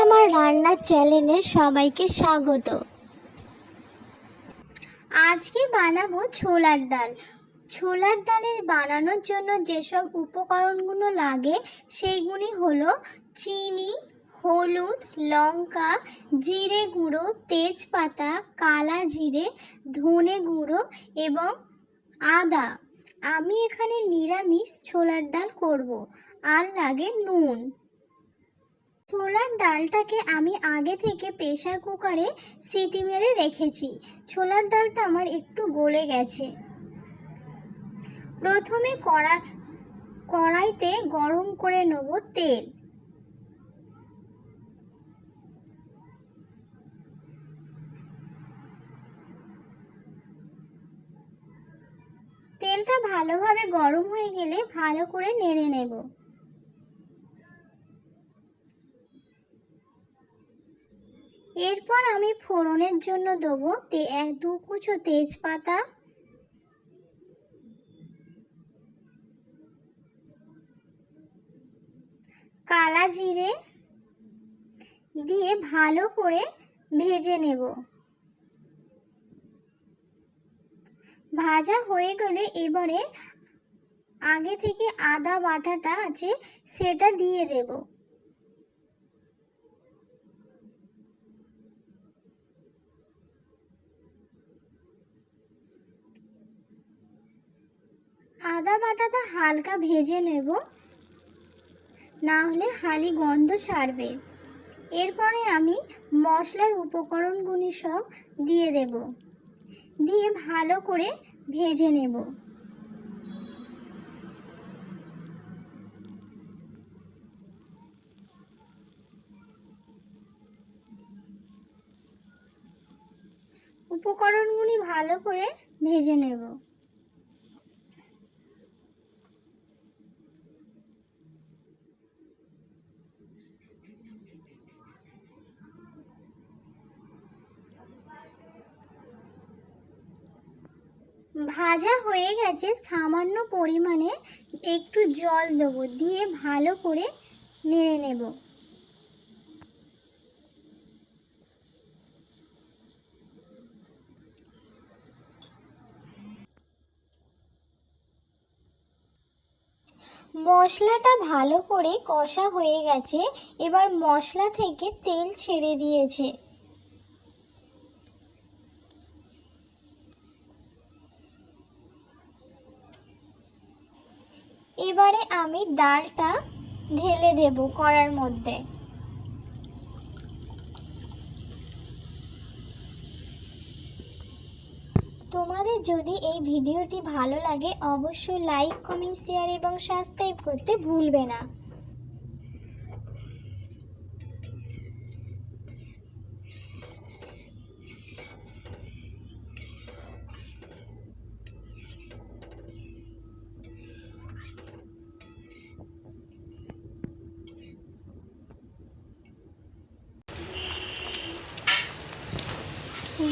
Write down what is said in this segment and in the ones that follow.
আমার রান্নার চ্যানেলে সবাইকে স্বাগত। আজকে বানাবো ছোলার ডাল। ছোলার ডালে বানানোর জন্য যেসব উপকরণগুলো লাগে সেইগুলি হলো চিনি, হলুদ, লঙ্কা, জিরে গুঁড়ো, তেজপাতা, কালা জিরে, ধনে গুঁড়ো এবং আদা। আমি এখানে নিরামিষ ছোলার ডাল করব। আর লাগে নুন। ছোলার ডালটাকে আমি আগে থেকে প্রেসার কুকারে সিটি মেরে রেখেছি। ছোলার ডালটা আমার একটু গলে গেছে। প্রথমে কড়াইতে গরম করে নেব তেল। তেলটা ভালোভাবে গরম হয়ে গেলে ভালো করে নেড়ে নেব। এরপর আমি ফোড়নের জন্য দেবো 2 কুচো তেজপাতা, কালা জিরে দিয়ে ভালো করে ভেজে নেব। ভাজা হয়ে গেলে এবারে আগে থেকে আদা বাটাটা আছে সেটা দিয়ে দেব। আদা বাটাটা হালকা ভেজে নেব, না হলে হালি গন্ধ ছাড়বে। এরপরে আমি মশলার উপকরণগুলি সব দিয়ে দেব, দিয়ে ভালো করে ভেজে নেব। উপকরণগুলি ভালো করে ভেজে নেব। ভাজা হয়ে গেছে, সামান্য পরিমাণে একটু জল দেবো, দিয়ে ভালো করে নেড়ে নেব। মশলাটা ভালো করে কষা হয়ে গেছে, এবার মশলা থেকে তেল ছেড়ে দিয়েছে। এবারে আমি ডালটা ঢেলে দেব কড়ার মধ্যে। তোমাদের যদি এই ভিডিওটি ভালো লাগে অবশ্যই লাইক, কমেন্ট, শেয়ার এবং সাবস্ক্রাইব করতে ভুলবে না।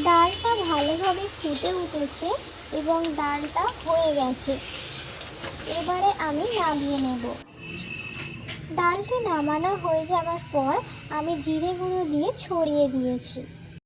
ডালটা ভালোভাবে ফুটে উঠেছে এবং ডালটা হয়ে গেছে। এবারে আমি নামিয়ে নেব। ডালটা নামানো হয়ে যাওয়ার পর আমি জিরে গুঁড়ো দিয়ে ছড়িয়ে দিয়েছি।